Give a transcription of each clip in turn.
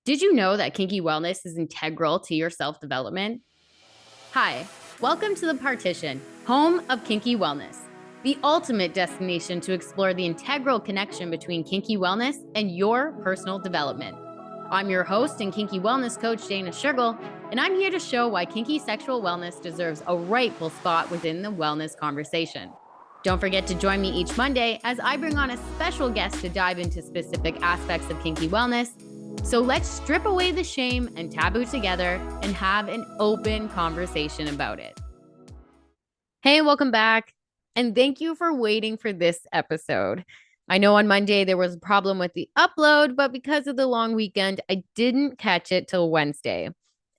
Did you know that kinky wellness is integral to your self-development? Hi, welcome to The Partition, home of kinky wellness, the ultimate destination to explore the integral connection between kinky wellness and your personal development. I'm your host and kinky wellness coach, Dana Heigl, and I'm here to show why kinky sexual wellness deserves a rightful spot within the wellness conversation. Don't forget to join me each Monday as I bring on a special guest to dive into specific aspects of kinky wellness. So let's strip away the shame and taboo together and have an open conversation about it. Hey, welcome back. And thank you for waiting for this episode. I know on Monday there was a problem with the upload, but because of the long weekend, I didn't catch it till Wednesday.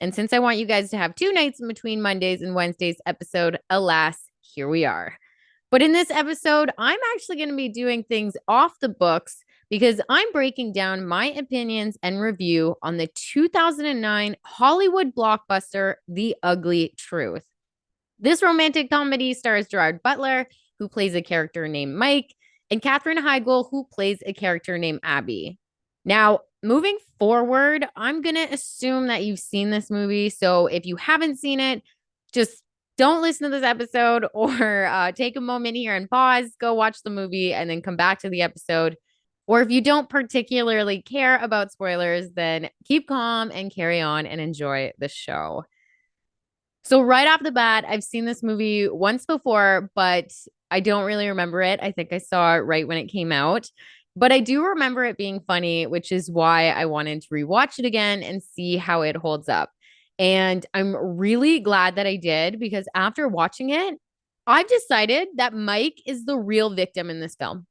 And since I want you guys to have 2 nights in between Mondays and Wednesday's episode, alas, here we are. But in this episode, I'm actually going to be doing things off the books because I'm breaking down my opinions and review on the 2009 Hollywood blockbuster, The Ugly Truth. This romantic comedy stars Gerard Butler, who plays a character named Mike, and Katherine Heigl, who plays a character named Abby. Now, moving forward, I'm going to assume that you've seen this movie. So if you haven't seen it, just don't listen to this episode or take a moment here and pause, go watch the movie, and then come back to the episode. Or if you don't particularly care about spoilers, then keep calm and carry on and enjoy the show. So right off the bat, I've seen this movie once before, but I don't really remember it. I think I saw it right when it came out. But I do remember it being funny, which is why I wanted to rewatch it again and see how it holds up. And I'm really glad that I did because after watching it, I've decided that Mike is the real victim in this film.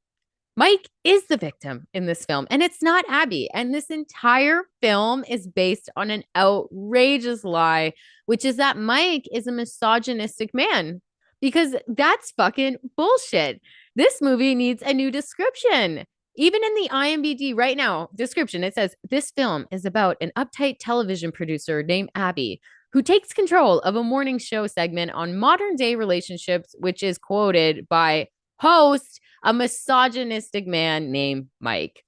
Mike is the victim in this film, and it's not Abby. And this entire film is based on an outrageous lie, which is that Mike is a misogynistic man, because that's fucking bullshit. This movie needs a new description. Even in the IMDb right now description, it says this film is about an uptight television producer named Abby who takes control of a morning show segment on modern day relationships, which is quoted by host, a misogynistic man named Mike.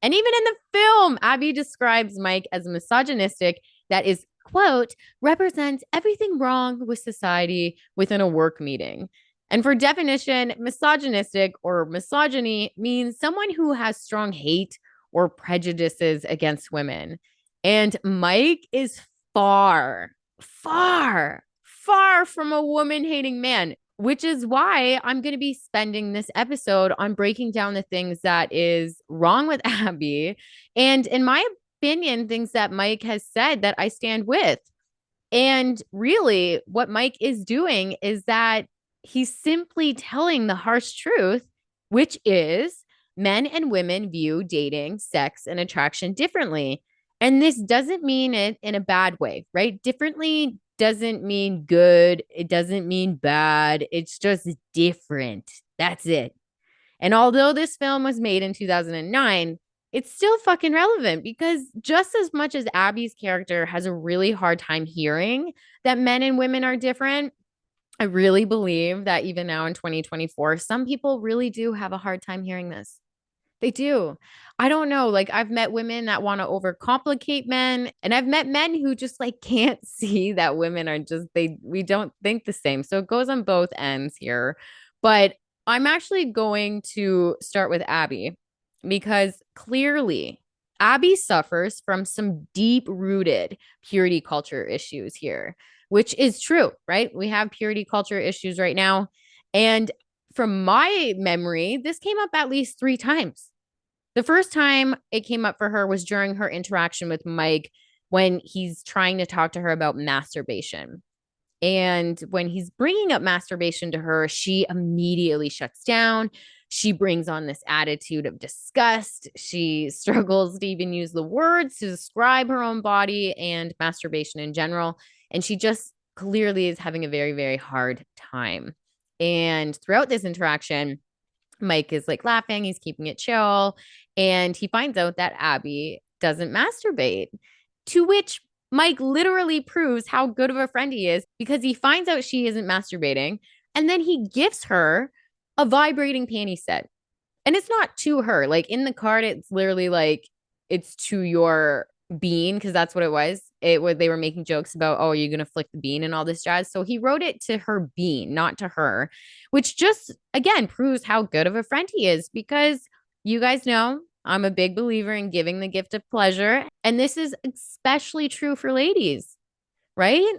And even in the film, Abby describes Mike as a misogynistic that is, quote, represents everything wrong with society within a work meeting. And for definition, misogynistic or misogyny means someone who has strong hate or prejudices against women. And Mike is far, far, far from a woman hating man, which is why I'm going to be spending this episode on breaking down the things that is wrong with Abby. And in my opinion, things that Mike has said that I stand with. And really, what Mike is doing is that he's simply telling the harsh truth, which is men and women view dating, sex, and attraction differently. And this doesn't mean it in a bad way, right? Differently doesn't mean good. It doesn't mean bad. It's just different. That's it. And although this film was made in 2009, it's still fucking relevant because just as much as Abby's character has a really hard time hearing that men and women are different, I really believe that even now in 2024, some people really do have a hard time hearing this. They do. I don't know. Like, I've met women that want to overcomplicate men, and I've met men who just like can't see that women are just, we don't think the same. So it goes on both ends here. But I'm actually going to start with Abby because clearly Abby suffers from some deep rooted purity culture issues here, which is true, right? We have purity culture issues right now. And from my memory, this came up at least 3 times. The first time it came up for her was during her interaction with Mike when he's trying to talk to her about masturbation. And when he's bringing up masturbation to her, she immediately shuts down. She brings on this attitude of disgust. She struggles to even use the words to describe her own body and masturbation in general. And she just clearly is having a very, very hard time. And throughout this interaction, Mike is like laughing, he's keeping it chill, and he finds out that Abby doesn't masturbate, to which Mike literally proves how good of a friend he is because he finds out she isn't masturbating, and then he gifts her a vibrating panty set. And it's not to her. Like in the card, it's literally like, it's to your bean, because that's what it was. They were making jokes about, oh, are you gonna flick the bean and all this jazz. So he wrote it to her bean, not to her, which just again proves how good of a friend he is, because you guys know I'm a big believer in giving the gift of pleasure. And this is especially true for ladies, right?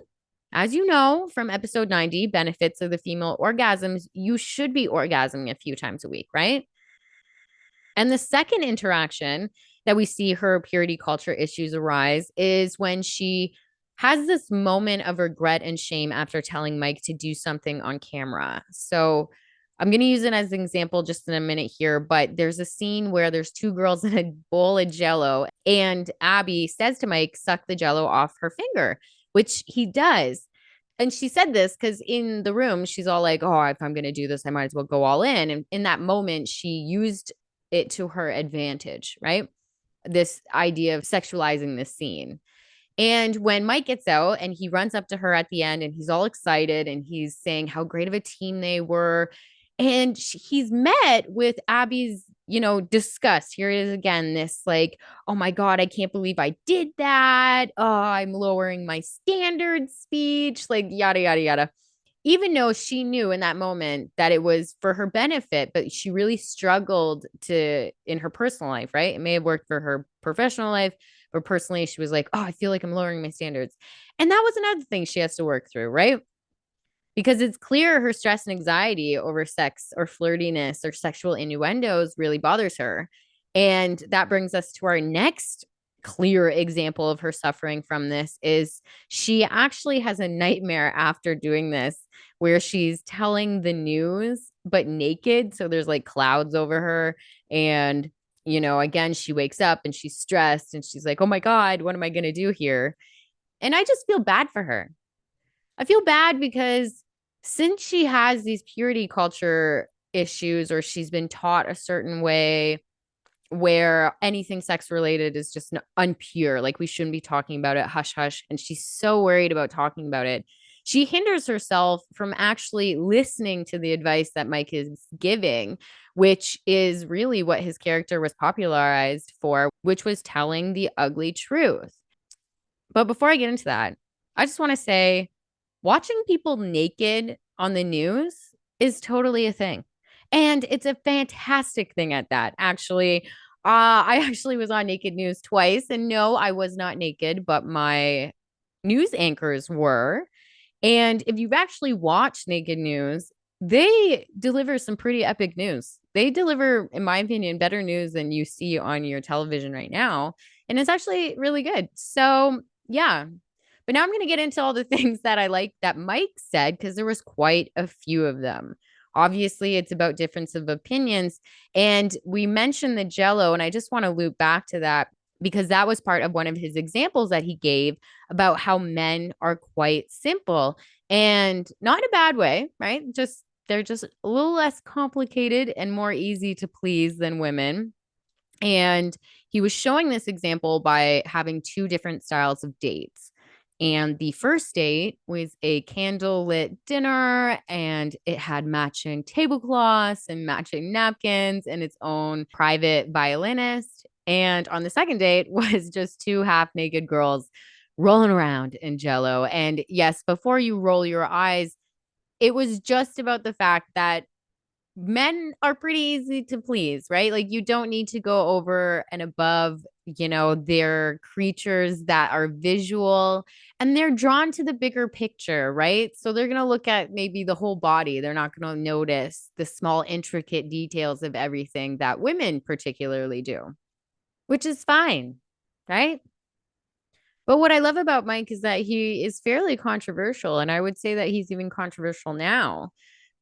As you know from episode 90, benefits of the female orgasms, you should be orgasming a few times a week, right? And the second interaction that we see her purity culture issues arise is when she has this moment of regret and shame after telling Mike to do something on camera. So I'm going to use it as an example just in a minute here, but there's a scene where there's two girls in a bowl of jello, and Abby says to Mike, suck the jello off her finger, which he does. And she said this because in the room, she's all like, oh, if I'm going to do this, I might as well go all in. And in that moment, she used it to her advantage, right? This idea of sexualizing this scene. And when Mike gets out and he runs up to her at the end and he's all excited and he's saying how great of a team they were, and he's met with Abby's, disgust. Here it is again, this like, oh my God, I can't believe I did that. Oh, I'm lowering my standard speech, like yada, yada, yada. Even though she knew in that moment that it was for her benefit, but she really struggled in her personal life, right? It may have worked for her professional life, but personally, she was like, oh, I feel like I'm lowering my standards. And that was another thing she has to work through, right? Because it's clear her stress and anxiety over sex or flirtiness or sexual innuendos really bothers her. And that brings us to our next clear example of her suffering from this is she actually has a nightmare after doing this where she's telling the news but naked, so there's like clouds over her, and again she wakes up and she's stressed and she's like, oh my God, what am I going to do here? And I just feel bad for her. I feel bad because since she has these purity culture issues, or she's been taught a certain way where anything sex related is just unpure, like we shouldn't be talking about it, hush hush, and she's so worried about talking about it, she hinders herself from actually listening to the advice that Mike is giving, which is really what his character was popularized for, which was telling the ugly truth. But before I get into that, I just want to say watching people naked on the news is totally a thing. And it's a fantastic thing at that. Actually, I actually was on Naked News twice. And no, I was not naked, but my news anchors were. And if you've actually watched Naked News, they deliver some pretty epic news. They deliver, in my opinion, better news than you see on your television right now. And it's actually really good. So, yeah. But now I'm going to get into all the things that I like that Mike said, because there was quite a few of them. Obviously, it's about difference of opinions. And we mentioned the Jello, and I just want to loop back to that because that was part of one of his examples that he gave about how men are quite simple, and not in a bad way, right? Just they're just a little less complicated and more easy to please than women. And he was showing this example by having two different styles of dates. And the first date was a candlelit dinner, and it had matching tablecloths and matching napkins and its own private violinist. And on the second date was just two half naked girls rolling around in jello. And yes, before you roll your eyes, it was just about the fact that men are pretty easy to please, right? Like you don't need to go over and above, they're creatures that are visual and they're drawn to the bigger picture, right? So they're going to look at maybe the whole body. They're not going to notice the small, intricate details of everything that women particularly do, which is fine, right? But what I love about Mike is that he is fairly controversial. And I would say that he's even controversial now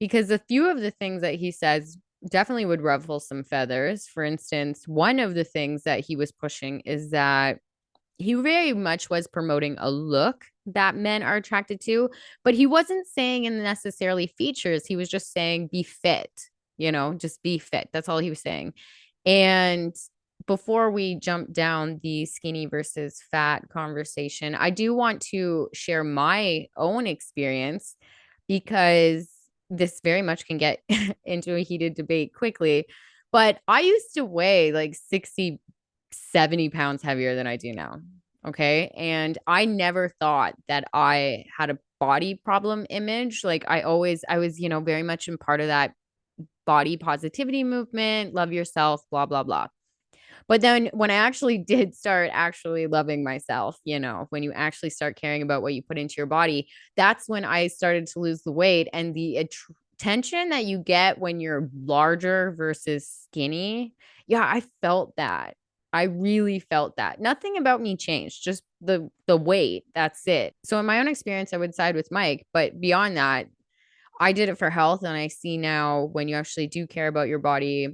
because a few of the things that he says definitely would ruffle some feathers. For instance, one of the things that he was pushing is that he very much was promoting a look that men are attracted to, but he wasn't saying in necessarily features. He was just saying be fit, just be fit. That's all he was saying. And before we jump down the skinny versus fat conversation, I do want to share my own experience because this very much can get into a heated debate quickly. But I used to weigh like 60, 70 pounds heavier than I do now. Okay. And I never thought that I had a body problem image. Like I was, very much in part of that body positivity movement, love yourself, blah, blah, blah. But then when I actually did start actually loving myself, when you actually start caring about what you put into your body, that's when I started to lose the weight, and the attention that you get when you're larger versus skinny. Yeah, I felt that. I really felt that. Nothing about me changed, just the weight. That's it. So in my own experience, I would side with Mike, but beyond that, I did it for health, and I see now when you actually do care about your body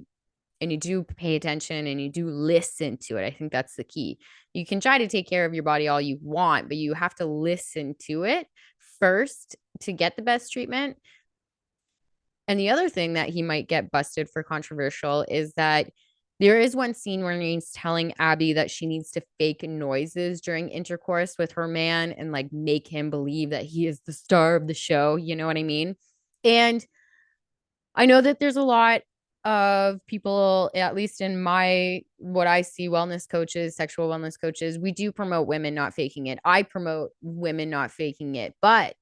and you do pay attention and you do listen to it. I think that's the key. You can try to take care of your body all you want, but you have to listen to it first to get the best treatment. And the other thing that he might get busted for controversial is that there is one scene where he's telling Abby that she needs to fake noises during intercourse with her man and like make him believe that he is the star of the show. You know what I mean? And I know that there's a lot of people, at least in what I see, wellness coaches, sexual wellness coaches, we do promote women not faking it. I promote women not faking it, but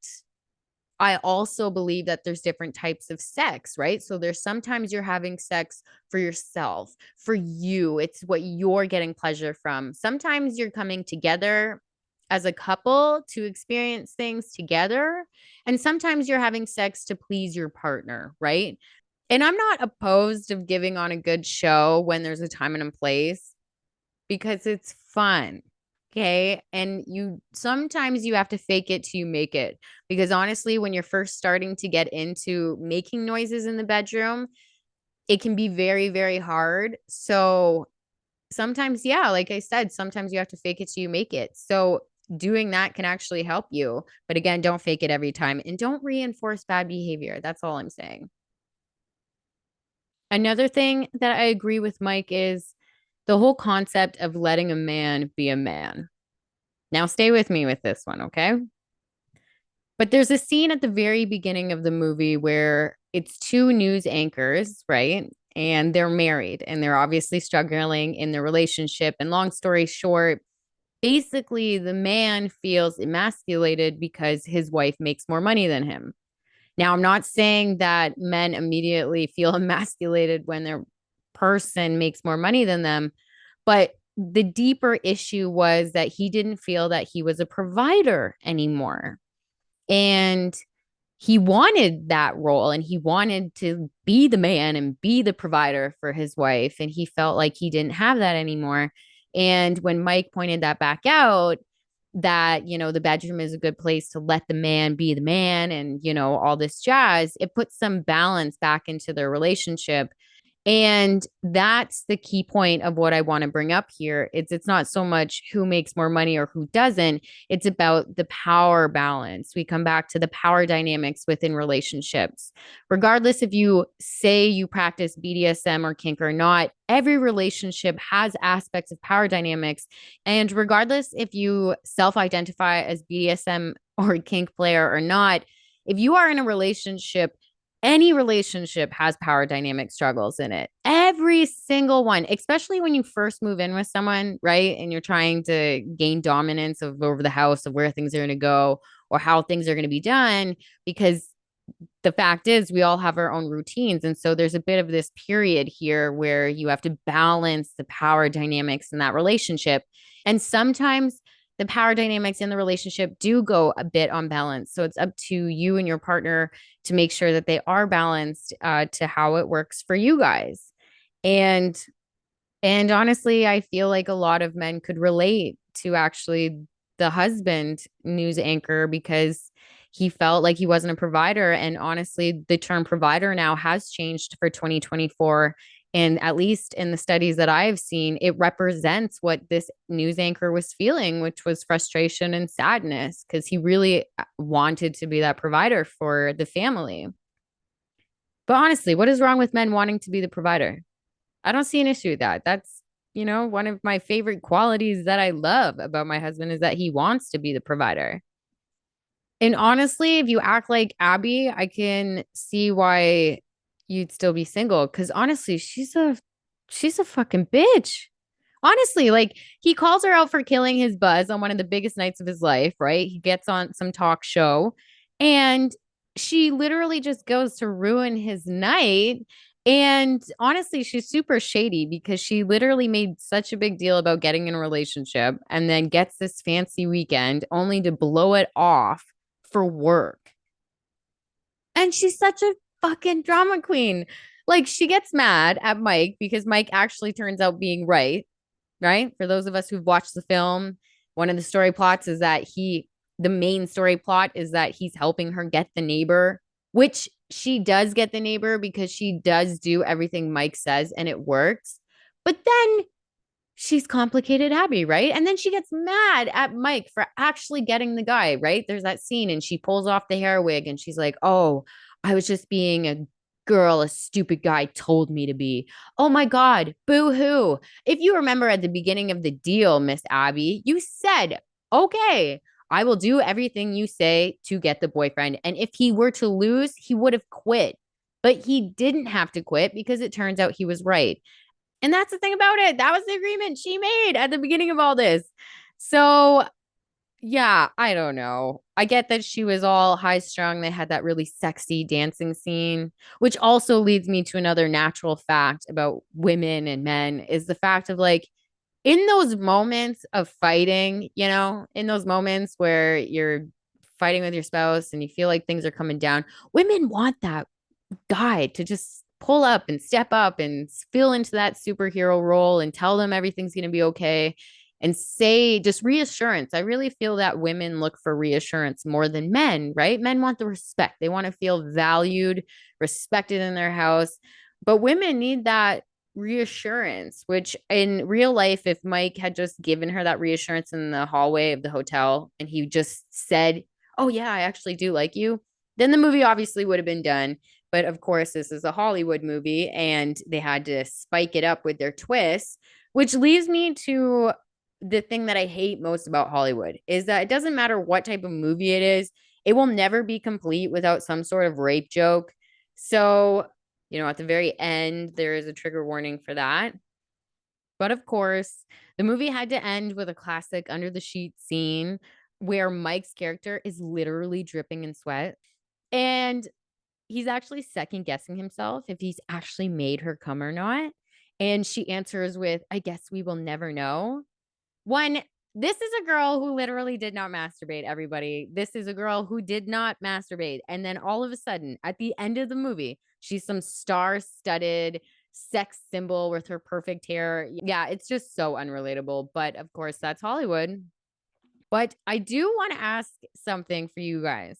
I also believe that there's different types of sex, right? So there's sometimes you're having sex for yourself, for you. It's what you're getting pleasure from. Sometimes you're coming together as a couple to experience things together. And sometimes you're having sex to please your partner, right? And I'm not opposed of giving on a good show when there's a time and a place because it's fun. Okay. And sometimes you have to fake it till you make it. Because honestly, when you're first starting to get into making noises in the bedroom, it can be very, very hard. So sometimes, yeah, like I said, sometimes you have to fake it till you make it. So doing that can actually help you. But again, don't fake it every time and don't reinforce bad behavior. That's all I'm saying. Another thing that I agree with Mike is the whole concept of letting a man be a man. Now, stay with me with this one, okay? But there's a scene at the very beginning of the movie where it's two news anchors, right? And they're married and they're obviously struggling in their relationship. And long story short, basically, the man feels emasculated because his wife makes more money than him. Now, I'm not saying that men immediately feel emasculated when their person makes more money than them, but the deeper issue was that he didn't feel that he was a provider anymore. And he wanted that role and he wanted to be the man and be the provider for his wife. And he felt like he didn't have that anymore. And when Mike pointed that back out, that, the bedroom is a good place to let the man be the man and, all this jazz, it puts some balance back into their relationship. And that's the key point of what I want to bring up here. It's not so much who makes more money or who doesn't. It's about the power balance. We come back to the power dynamics within relationships. Regardless if you say you practice BDSM or kink or not, every relationship has aspects of power dynamics. And regardless if you self-identify as BDSM or kink player or not, if you are in a relationship, any relationship has power dynamic struggles in it. Every single one, especially when you first move in with someone, right? And you're trying to gain dominance over the house of where things are going to go or how things are going to be done. Because the fact is, we all have our own routines. And so there's a bit of this period here where you have to balance the power dynamics in that relationship. And sometimes the power dynamics in the relationship do go a bit unbalanced. So it's up to you and your partner to make sure that they are balanced to how it works for you guys. And honestly, I feel like a lot of men could relate to actually the husband news anchor because he felt like he wasn't a provider. And honestly, the term provider now has changed for 2024. And at least in the studies that I've seen, it represents what this news anchor was feeling, which was frustration and sadness because he really wanted to be that provider for the family. But honestly, what is wrong with men wanting to be the provider? I don't see an issue with that. That's, one of my favorite qualities that I love about my husband is that he wants to be the provider. And honestly, if you act like Abby, I can see why you'd still be single. Cause honestly, she's a fucking bitch. Honestly, like he calls her out for killing his buzz on one of the biggest nights of his life, right? He gets on some talk show and she literally just goes to ruin his night. And honestly, she's super shady because she literally made such a big deal about getting in a relationship and then gets this fancy weekend only to blow it off for work. And she's such a fucking drama queen. Like she gets mad at Mike because Mike actually turns out being right? For those of us who've watched the film, one of the story plots is that the main story plot is that he's helping her get the neighbor, which she does get the neighbor because she does do everything Mike says and it works. But then she's complicated Abby, right? And then she gets mad at Mike for actually getting the guy, right? There's that scene and she pulls off the hair wig and she's like, "Oh, I was just being a girl a stupid guy told me to be." Oh my God, boo hoo. If you remember at the beginning of the deal, Miss Abby, you said, "Okay, I will do everything you say to get the boyfriend." And if he were to lose, he would have quit. But he didn't have to quit because it turns out he was right. And that's the thing about it. That was the agreement she made at the beginning of all this. So, yeah, I don't know. I get that she was all high strung. They had that really sexy dancing scene, which also leads me to another natural fact about women and men is the fact of like, in those moments of fighting, in those moments where you're fighting with your spouse and you feel like things are coming down, women want that guy to just pull up and step up and feel into that superhero role and tell them everything's going to be okay and say just reassurance. I really feel that women look for reassurance more than men, right? Men want the respect. They want to feel valued, respected in their house. But women need that reassurance, which in real life, if Mike had just given her that reassurance in the hallway of the hotel and he just said, "Oh, yeah, I actually do like you," then the movie obviously would have been done. But of course, this is a Hollywood movie and they had to spike it up with their twists, which leaves me to the thing that I hate most about Hollywood is that it doesn't matter what type of movie it is, it will never be complete without some sort of rape joke. So, at the very end, there is a trigger warning for that. But of course, the movie had to end with a classic under the sheet scene where Mike's character is literally dripping in sweat. And he's actually second guessing himself if he's actually made her come or not. And she answers with, "I guess we will never know." One, this is a girl who literally did not masturbate, everybody. This is a girl who did not masturbate. And then all of a sudden, at the end of the movie, she's some star studded sex symbol with her perfect hair. Yeah, it's just so unrelatable. But of course, that's Hollywood. But I do want to ask something for you guys.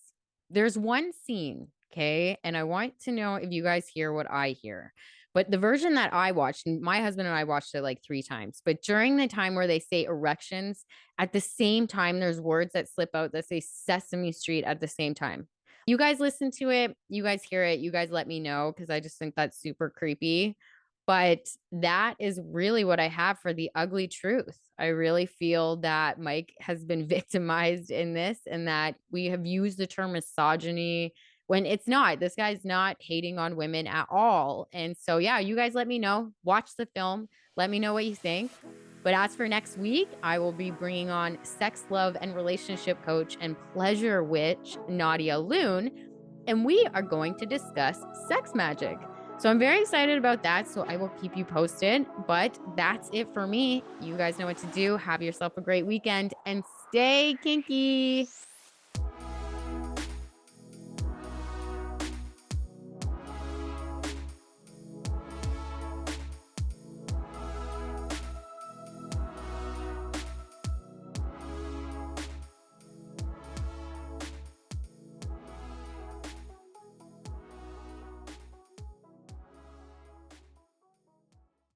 There's one scene, okay? And I want to know if you guys hear what I hear. But the version that I watched, and my husband and I watched it like 3 times, but during the time where they say erections, at the same time, there's words that slip out that say Sesame Street at the same time. You guys listen to it, you guys hear it, you guys let me know because I just think that's super creepy. But that is really what I have for the ugly truth. I really feel that Mike has been victimized in this and that we have used the term misogyny when it's not. This guy's not hating on women at all. And so, yeah, you guys let me know. Watch the film. Let me know what you think. But as for next week, I will be bringing on sex, love, and relationship coach and pleasure witch, Nadia Loon. And we are going to discuss sex magic. So I'm very excited about that. So I will keep you posted. But that's it for me. You guys know what to do. Have yourself a great weekend and stay kinky.